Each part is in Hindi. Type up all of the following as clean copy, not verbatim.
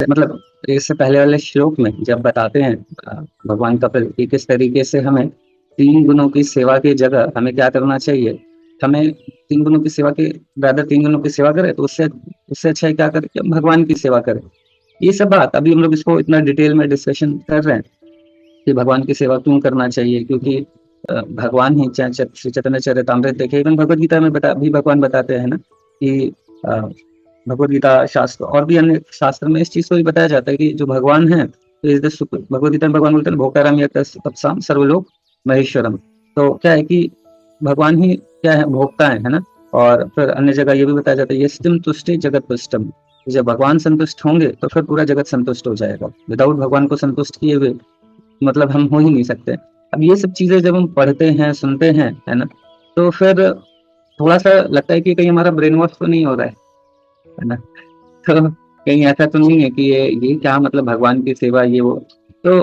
मतलब इससे पहले वाले श्लोक में जब बताते हैं भगवान कपिल कि किस तरीके से हमें 3 गुणों की सेवा की जगह हमें क्या करना चाहिए, हमें 3 गुणों की सेवा के rather 3 गुणों की सेवा करें तो उससे उससे अच्छा है क्या करें कि हम भगवान की सेवा करें। ये सब बात अभी हम लोग इसको इतना डिटेल में डिस्कशन कर रहे हैं कि भगवान की सेवा क्यों करना चाहिए, क्योंकि भगवान ही श्री चैतन्य चरितामृत देखिए, इवन भगवद गीता में भी भगवान बताते हैं ना कि भगवद गीता शास्त्र और भी अन्य शास्त्र में इस चीज को भी बताया जाता है कि जो भगवान है तो is the super. Bhagavad Gita में भगवान बोलते हैं भोक्ताराम यत्तम सर्वलोक महेश्वरम। तो क्या है कि भगवान ही क्या है, भोक्ता है ना। और फिर अन्य जगह ये भी बताया जाता है यस्तिम तुष्टि जगत तुष्टम, जब भगवान संतुष्ट होंगे तो फिर पूरा जगत संतुष्ट हो जाएगा। विदाउट भगवान को संतुष्ट किए हुए मतलब हम हो ही नहीं सकते। अब ये सब चीजें जब हम पढ़ते हैं सुनते हैं है ना, तो फिर थोड़ा सा लगता है कि कहीं हमारा ब्रेन वॉश तो नहीं हो रहा है ना। तो कहीं ऐसा तो नहीं है कि ये क्या मतलब भगवान की सेवा ये वो। तो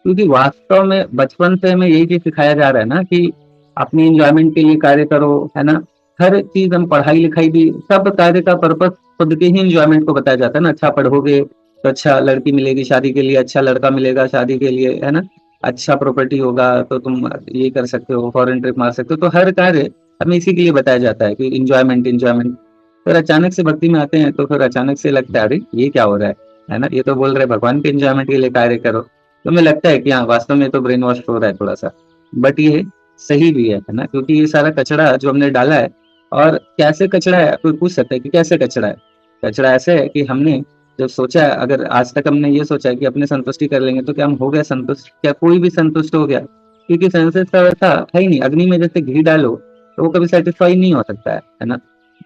क्योंकि वास्तव में बचपन से हमें यही चीज सिखाया जा रहा है ना कि अपनी इंजॉयमेंट के लिए कार्य करो है ना। हर चीज हम पढ़ाई लिखाई भी सब कार्य का पर्पस खुद के ही इंजॉयमेंट को बताया जाता है ना। अच्छा पढ़ोगे तो अच्छा लड़की मिलेगी शादी के लिए, अच्छा लड़का मिलेगा शादी के लिए है ना, अच्छा प्रॉपर्टी होगा तो तुम ये कर सकते हो, फॉरेन ट्रिप मार सकते हो। तो हर कार्य हमें इसी के लिए बताया जाता है कि इंजॉयमेंट इंजॉयमेंट। फिर अचानक से भक्ति में आते हैं तो फिर अचानक से लगता है अरे ये क्या हो रहा है ना। ये तो बोल रहे हैं भगवान के एंजॉयमेंट के लिए कार्य करो। तो हमें लगता है कि हाँ वास्तव में तो ब्रेन वॉश हो रहा है थोड़ा सा। बट ये सही भी है ना, क्योंकि ये सारा कचरा जो हमने डाला है। और कैसे कचरा है, कोई पूछ सकता है कि कैसे कचरा है। कचरा ऐसे है कि हमने जब सोचा है, अगर आज तक हमने ये सोचा है कि अपने संतुष्टि कर लेंगे तो क्या हम हो गए संतुष्ट, क्या कोई भी संतुष्ट हो गया? क्योंकि सेंसेस का वैसा है ही नहीं। अग्नि में जैसे घी डालो तो वो कभी सेटिस्फाई नहीं हो सकता है ना।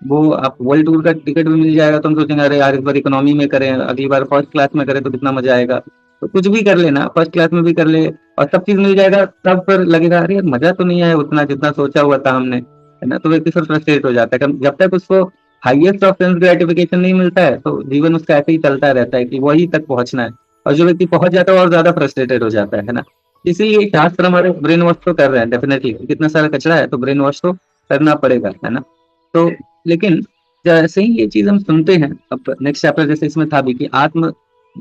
वो आप वर्ल्ड टूर का टिकट भी मिल जाएगा तो हम सोचेंगे अरे यार इस बार इकोनॉमी में करें, अगली बार फर्स्ट क्लास में करें तो कितना मजा आएगा। तो कुछ भी कर लेना, फर्स्ट क्लास में भी कर ले और सब चीज मिल जाएगा, तब फिर लगेगा अरे यार मजा तो नहीं आया उतना जितना सोचा हुआ था हमने है ना। तो व्यक्ति फिर फ्रस्ट्रेट हो जाता है। जब तक उसको हाईएस्ट ऑफ सेंस ग्रेटिफिकेशन नहीं मिलता है तो जीवन उसका ऐसे ही चलता रहता है कि वही तक पहुंचना है। और जो व्यक्ति पहुंच जाता है और ज्यादा फ्रस्ट्रेटेड हो जाता है ना। इसीलिए शास्त्र हमारे ब्रेन वॉश तो कर रहे हैं डेफिनेटली, कितना सारा कचरा है तो ब्रेन वॉश तो करना पड़ेगा है ना। तो लेकिन जैसे ही ये चीज हम सुनते हैं, अब नेक्स्ट चैप्टर जैसे इसमें था भी कि आत्म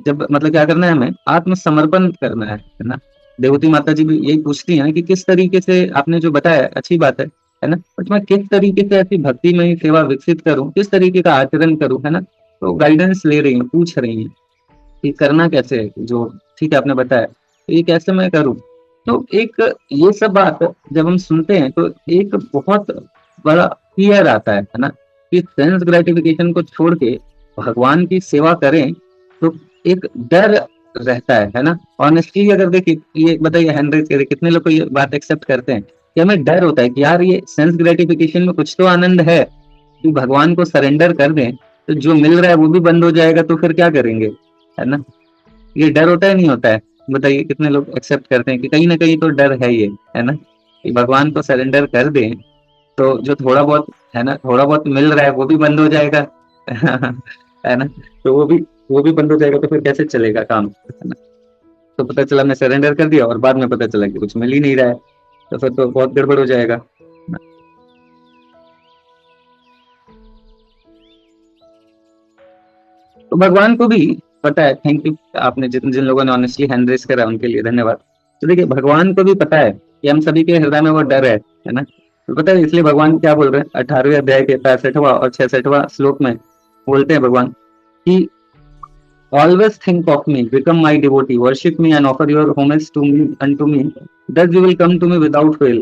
जब मतलब क्या करना है, हमें आत्मसमर्पण करना है ना। देवती माता जी भी यही पूछती हैं कि किस तरीके से आपने जो बताया अच्छी बात है ना, बट मैं किस तरीके से ऐसी भक्ति में सेवा विकसित करूं, किस तरीके का आचरण करूं है ना। तो गाइडेंस ले रही है, पूछ रही है कि करना कैसे है, जो ठीक है आपने बताया तो ये कैसे मैं करूं। तो एक ये सब बात जब हम सुनते हैं तो एक बहुत बड़ा फियर आता है ना कि सेंस ग्रेटिफिकेशन को छोड़ के भगवान की सेवा करें। तो एक डर रहता है ना। ऑनेस्टली अगर देखिए ये बताइए हैंड्रेड करे कितने लोग को ये बात एक्सेप्ट करते हैं कि हमें डर होता है कि यार ये सेंस ग्रेटिफिकेशन में कुछ तो आनंद है कि भगवान को सरेंडर कर दें तो जो मिल रहा है वो भी बंद हो जाएगा तो फिर क्या करेंगे है ना। ये डर होता है नहीं होता है? बताइए कितने लोग एक्सेप्ट करते हैं कि कहीं ना कहीं तो डर है ये है ना कि भगवान को सरेंडर कर दें तो जो थोड़ा बहुत है ना, थोड़ा बहुत मिल रहा है वो भी बंद हो जाएगा है ना। तो वो भी बंद हो जाएगा तो फिर कैसे चलेगा काम है ना। तो पता चला मैं सरेंडर कर दिया और बाद में पता चला कि कुछ मिल ही नहीं रहा है, तो फिर तो बहुत गड़बड़ हो जाएगा। तो भगवान को भी पता है। थैंक यू, आपने जिन जिन लोगों ने ऑनेस्टली हैंड रेस करा उनके लिए धन्यवाद। तो देखिए भगवान को भी पता है कि हम सभी के हृदय में वो डर है ना। तो पता है इसलिए भगवान क्या बोल रहे हैं 18वें अध्याय के 65वां और 66वां श्लोक में बोलते हैं भगवान कि always think of me, become my devotee, worship me and offer your homage to me and to me, thus you will come to me without fail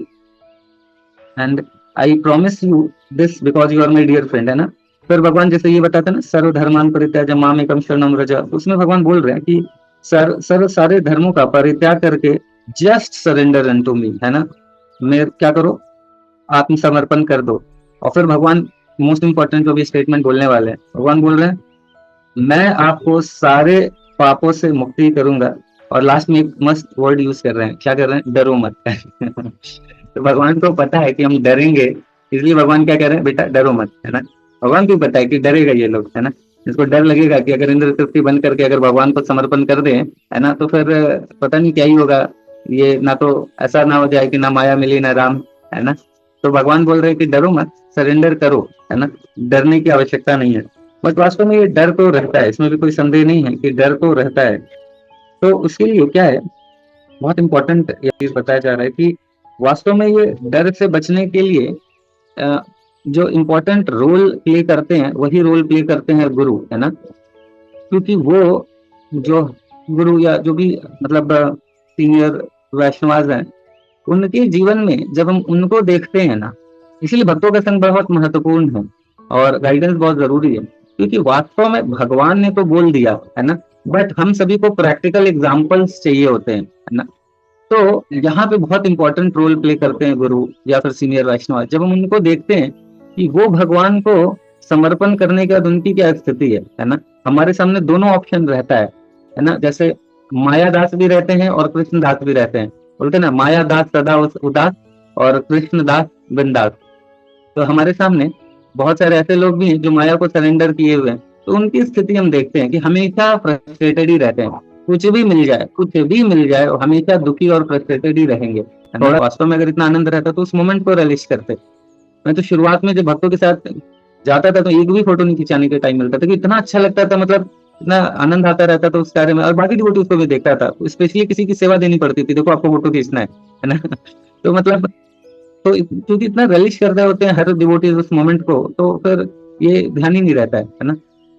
and I promise you this because you are my dear friend है ना। फिर भगवान जैसे ये बताते हैं ना सर्वधर्मान परित्याज्य माम एकम शरणम व्रज, तो उसमें भगवान बोल रहे हैं कि सारे धर्मों का परित्याग करके जस्ट सरेंडर अनटू मी है ना। मैं क्या करो, आत्मसमर्पण कर दो। और फिर भगवान मोस्ट इंपॉर्टेंट जो भी स्टेटमेंट बोलने वाले हैं, भगवान बोल रहे हैं मैं आपको सारे पापों से मुक्ति करूंगा। और लास्ट में एक मस्त वर्ड यूज कर रहे हैं, क्या कर रहे हैं, डरो मत तो भगवान को पता है कि हम डरेंगे, इसलिए भगवान क्या कह रहे हैं, बेटा डरो मत है ना। भगवान को पता है कि डरेगा ये लोग है ना। इसको डर लगेगा कि अगर इंद्र तृप्ति बंद करके अगर भगवान को समर्पण कर दे है ना तो फिर पता नहीं क्या ही होगा। ये ना तो ऐसा ना हो जाए कि ना माया मिली ना राम है ना। तो भगवान बोल रहे हैं कि डरो मत, सरेंडर करो है ना। डरने की आवश्यकता नहीं है। बट वास्तव में ये डर तो रहता है, इसमें भी कोई संदेह नहीं है कि डर तो रहता है। तो उसके लिए क्या है, बहुत इंपॉर्टेंट ये चीज बताया जा रहा है कि वास्तव में ये डर से बचने के लिए अ, जो इम्पोर्टेंट रोल प्ले करते हैं वही रोल प्ले करते हैं गुरु, है ना। क्योंकि वो जो गुरु या जो भी मतलब सीनियर वैष्णवाज हैं, उनके जीवन में जब हम उनको देखते हैं ना, इसीलिए भक्तों का संग बहुत महत्वपूर्ण है और गाइडेंस बहुत जरूरी है। क्योंकि वास्तव में भगवान ने तो बोल दिया, है ना, बट हम सभी को प्रैक्टिकल एग्जाम्पल्स चाहिए होते हैं, है ना। तो यहाँ पे बहुत इंपॉर्टेंट रोल प्ले करते हैं गुरु या फिर सीनियर वैष्णव। जब हम उनको देखते हैं कि वो भगवान को समर्पण करने के बाद उनकी क्या स्थिति है ना। हमारे सामने दोनों ऑप्शन रहता है ना। जैसे माया दास भी रहते हैं और कृष्ण दास भी रहते हैं। बोलते हैं ना, माया दास सदा उदास और कृष्ण दास बिंदास। तो हमारे सामने बहुत सारे ऐसे लोग भी हैं जो माया को सरेंडर किए हुए हैं। तो उनकी स्थिति हम देखते हैं कि हमेशा फ्रस्ट्रेटेड ही रहते हैं। कुछ भी मिल जाए और हमेशा दुखी और फ्रस्ट्रेटेड ही रहेंगे। थोड़ा वास्तव में अगर इतना आनंद रहता तो उस मोमेंट को रिलीज करते। मैं तो शुरुआत में जब भक्तों के साथ जाता था तो एक भी फोटो नहीं खिंचाने के टाइम मिलता था कि इतना अच्छा लगता था, मतलब इतना आनंद आता रहता था उस कार्य में। और बाकी डिवोटीज को भी देखता था, स्पेशली किसी की सेवा देनी पड़ती थी, देखो आपको फोटो खींचना है ना। तो मतलब तो क्योंकि इतना रिलीज कर रहे होते हैं हर डिवोटीज उस मोमेंट को, तो फिर ये ध्यान ही नहीं रहता है ना।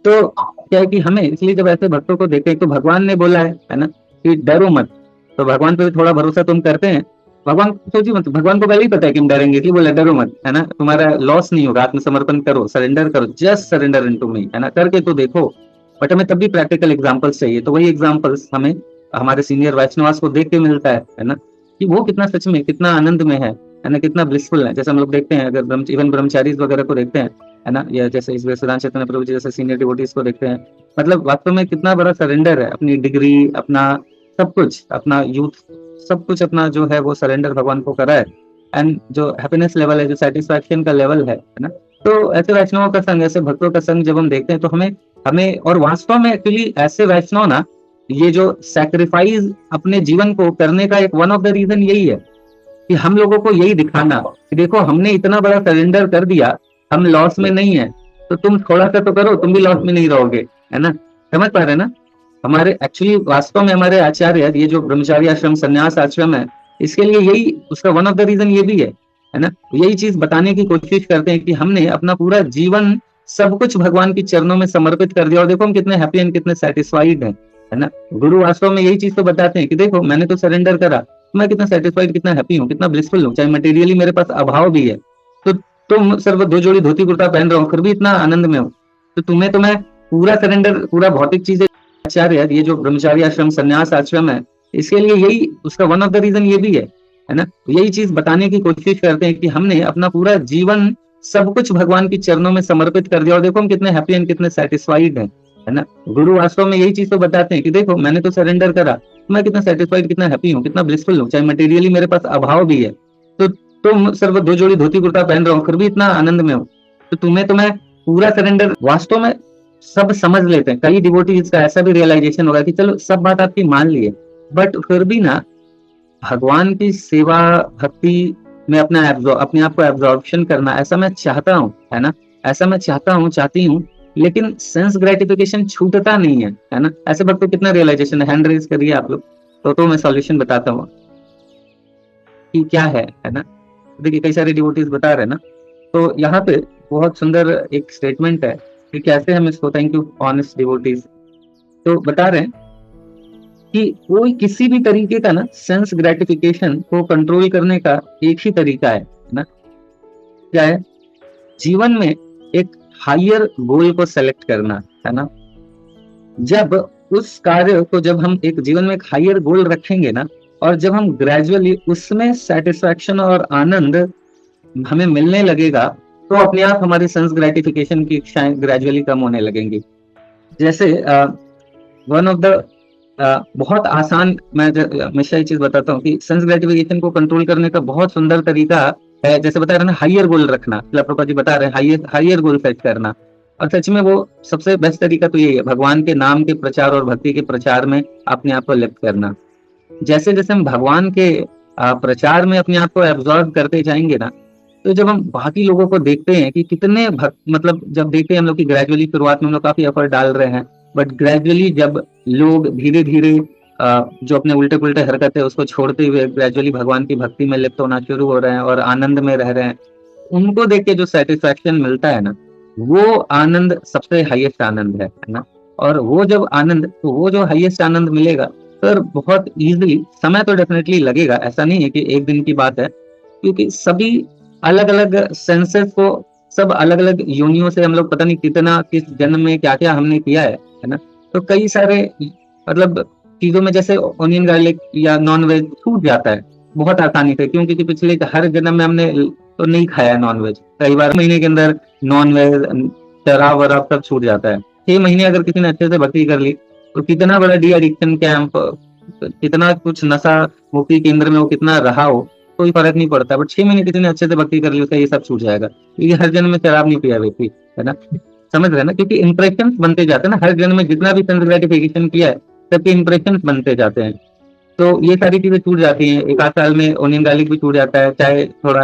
तो क्या है कि हमें इसलिए जब ऐसे भक्तों को देखें तो भगवान ने बोला है ना, कि डरो मत। तो भगवान पे थोड़ा भरोसा तुम करते हैं। भगवान सोचिए, मतलब भगवान को पहले ही पता है कि हम डरेंगे, इसलिए बोला डरो मत, है ना। तुम्हारा लॉस नहीं होगा, आत्मसमर्पण करो, सरेंडर करो, जस्ट सरेंडर इनटू मी, है ना। करके तो देखो। बट हमें तब भी प्रैक्टिकल एग्जांपल्स चाहिए। तो वही एग्जांपल्स हमें हमारे सीनियर वैष्णवास को देख के मिलता है ना, कि वो कितना सच में कितना आनंद में है ना, कितना ब्लिसफुल है। जैसे हम लोग देखते हैं, अगर इवन ब्रह्मचारी वगैरह को देखते हैं, है ना, या जैसे इस वेदांत चैतन्य प्रभु जी जैसे सीनियर डिवोटीज को देखते हैं, मतलब वास्तव में कितना बड़ा सरेंडर है। अपनी डिग्री, अपना सब कुछ, अपना यूथ, सब कुछ अपना जो है वो सरेंडर भगवान को करा है। एंड जो हैप्पीनेस लेवल है, जो सेटिस्फैक्शन का लेवल है ना। तो ऐसे वैष्णवों का संग, ऐसे भक्तों का संग जब हम देखते हैं तो हमें हमें और वास्तव में एक्चुअली ऐसे वैष्णव ना, ये जो सैक्रिफाइस अपने जीवन को करने का एक वन ऑफ द रीजन यही है कि हम लोगों को यही दिखाना कि देखो हमने इतना बड़ा सरेंडर कर दिया, हम लॉस में नहीं है, तो तुम थोड़ा सा तो करो, तुम भी लॉस में नहीं रहोगे, है ना। समझ पा रहे ना। हमारे एक्चुअली वास्तव में हमारे आचार्य, ये जो ब्रह्मचारी आश्रम संन्यास आश्रम है, इसके लिए यही उसका वन ऑफ द रीजन ये भी है ना। यही चीज बताने की कोशिश करते हैं कि हमने अपना पूरा जीवन सब कुछ भगवान के चरणों में समर्पित कर दिया और देखो हम कितने हैप्पी एंड कितने सेटिस्फाइड हैं, है ना। गुरु वास्तव में यही चीज तो बताते हैं कि देखो मैंने तो सरेंडर करा, मैं कितना सेटिस्फाइड, कितना हैप्पी हूँ, कितना ब्लिसफुल हूँ, चाहे मटेरियली मेरे पास अभाव भी है। तो तुम सिर्फ 2 जोड़ी धोती कुर्ता पहन रहा हूँ फिर भी इतना आनंद में हूँ। तो तुम्हें तो मैं पूरा सरेंडर, पूरा भौतिक चीजें आचार्य, ये जो ब्रह्मचारी आश्रम संन्यास आश्रम है, इसके लिए यही उसका वन ऑफ द रीजन ये भी है ना। यही चीज बताने की कोशिश करते हैं कि हमने अपना पूरा जीवन सब कुछ भगवान के चरणों में समर्पित कर दिया और देखो हम कितने हैप्पी एंड कितने सेटिस्फाइड हैं, है ना। गुरु वास्तव में यही चीज तो बताते हैं कि देखो मैंने तो सरेंडर करा, मैं कितना सेटिस्फाइड, कितना हैप्पी हूँ, कितना ब्लिसफुल हूँ, चाहे मटेरियली मेरे पास अभाव भी है। तो तुम सिर्फ 2 जोड़ी धोती कुर्ता पहन रहा हूँ फिर भी इतना आनंद में हूँ। तो तुम्हें तो मैं पूरा सरेंडर, वास्तव में सब समझ लेते हैं। कई डिवोटीज का ऐसा भी रियलाइजेशन होगा कि चलो सब बात आपकी मान लिए, बट फिर भी ना भगवान की सेवा भक्ति में अपने आप को एब्जॉर्प्शन करना, ऐसा मैं चाहता हूँ, है ना। ऐसा मैं चाहती हूँ, लेकिन सेंस ग्रेटिफिकेशन छूटता नहीं है ना। ऐसे वक्त तो कितना रियलाइजेशन है, हैंड रेज करिए आप लोग, तो मैं सॉल्यूशन बताता हूँ कि क्या है ना। देखिए कई सारे डिवोटीज बता रहे हैं ना। तो यहाँ पे बहुत सुंदर एक स्टेटमेंट है कि कैसे हम इसको, थैंक यू ऑनेस्ट डिवोटीज, तो बता रहे हैं कि कोई किसी भी तरीके का ना सेंस ग्रेटिफिकेशन को कंट्रोल करने का एक ही तरीका है ना। क्या है? जीवन में एक हायर गोल को सेलेक्ट करना, है ना। जब उस कार्य को, जब हम एक जीवन में एक हायर गोल रखेंगे ना, और जब हम ग्रेजुअली उसमें सेटिस्फैक्शन और आनंद हमें मिलने लगेगा, तो अपने आप हमारी सेंस ग्रेटिफिकेशन की इच्छाएं ग्रेजुअली कम होने लगेंगी। जैसे वन ऑफ द बहुत आसान, मैं हमेशा ये चीज बताता हूँ कि सेंस ग्रेटिफिकेशन को कंट्रोल करने का बहुत सुंदर तरीका है, जैसे बता रहे ना, हायर गोल रखना। प्रभुपाद जी बता रहे हैं हायर गोल सेट करना। और सच में वो सबसे बेस्ट तरीका तो यही है, भगवान के नाम के प्रचार और भक्ति के प्रचार में अपने आप को लिप्त करना। जैसे जैसे हम भगवान के प्रचार में अपने आप को एब्जॉर्ब करते जाएंगे ना, तो जब हम बाकी लोगों को देखते हैं कि कितने मतलब जब देखते हैं हम लोग की ग्रेजुअली शुरुआत में हम लोग काफी एफर्ट डाल रहे हैं, बट ग्रेजुअली जब लोग धीरे धीरे जो अपने उल्टे पुल्टे हरकत है उसको छोड़ते हुए ग्रेजुअली भगवान की भक्ति में लिप्त होना शुरू हो रहे हैं और आनंद में रह रहे हैं, उनको देख के जो सेटिस्फैक्शन मिलता है ना, वो आनंद सबसे हाईएस्ट आनंद है ना। और वो जब आनंद, तो वो जो हाईएस्ट आनंद मिलेगा, फिर बहुत इजीली, समय तो डेफिनेटली लगेगा, ऐसा नहीं है कि एक दिन की बात है, क्योंकि सभी अलग अलग सेंसेस को, सब अलग अलग योनियों से हम लोग पता नहीं कितना किस जन्म में क्या क्या हमने किया है ना। तो कई सारे मतलब चीजों में जैसे ऑनियन गार्लिक या नॉन वेज छूट जाता है बहुत आसानी से, क्योंकि पिछले हर जन्म में हमने तो नहीं खाया है नॉन वेज, कई बार महीने के अंदर नॉन वेज शराब वराब सब छूट जाता है। 6 महीने अगर किसी ने अच्छे से भक्ति कर ली, तो कितना बड़ा डी एडिक्शन कैंप, कितना कुछ नशा मुक्ति केंद्र में वो कितना रहा हो, कोई फर्क नहीं पड़ता। बट 6 महीने किसी ने अच्छे से भक्ति कर ली, उसका ये सब छूट जाएगा, क्योंकि हर जन्म में शराब नहीं पिया व्यक्ति, है ना। समझ रहे हैं ना, क्योंकि इंप्रेशन बनते जाते हैं ना, हर जन्म में जितना भी सेंस ग्रेटिफिकेशन किया है सबके इंप्रेशन बनते जाते हैं। तो ये सारी चीजें छूट जाती हैं। 1 आध साल में ओनियन गार्लिक भी छूट जाता है, चाहे थोड़ा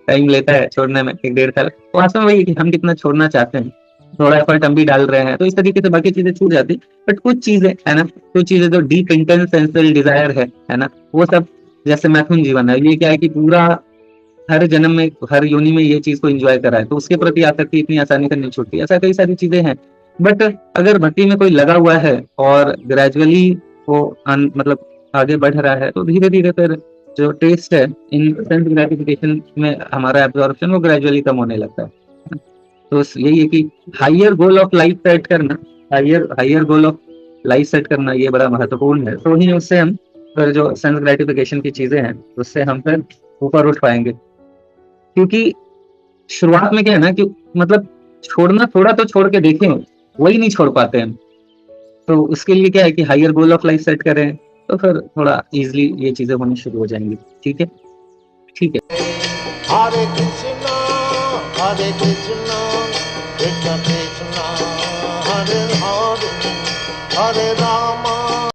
टाइम लेता है छोड़ने में, 1 डेढ़ साल। तो वास्तव में वही कि हम कितना छोड़ना चाहते हैं, थोड़ा एफर्ट हम भी डाल रहे हैं, तो इस तरीके से बाकी चीजें छूट जाती। बट कुछ चीजें है ना, कुछ चीजें जो डीप इंटेंस सेंसुअल डिजायर है ना, वो सब जैसे मैथुन जीवन है, ये क्या है कि पूरा हर जन्म में हर योनि में ये चीज को एंजॉय करा है, तो उसके प्रति आसक्ति इतनी आसानी से नहीं छूटती। ऐसा कई सारी चीजें हैं। बट अगर भक्ति में कोई लगा हुआ है और ग्रेजुअली वो मतलब आगे बढ़ रहा है, तो धीरे धीरे फिर जो टेस्ट है इन सेंस ग्रेटिफिकेशन में हमारा एब्जॉर्प्शन वो ग्रेजुअली कम होने लगता है। तो यही है कि higher goal of life set करना, higher goal of life set करना ये बड़ा महत्वपूर्ण है। तो ही उससे हम फिर जो सेंस ग्रेटिफिकेशन की चीजें हैं उससे हम फिर ऊपर उठ पाएंगे। क्योंकि शुरुआत में क्या है ना कि मतलब छोड़ना, थोड़ा तो छोड़ के देखें, वही नहीं छोड़ पाते हैं। तो उसके लिए क्या है कि higher goal of life set करें, तो फिर थोड़ा इजीली ये चीजें होनी शुरू हो जाएंगी। ठीक है, ठीक है। हरे कृष्णा कृष्ण कृष्ण हरे हरे, हरे राम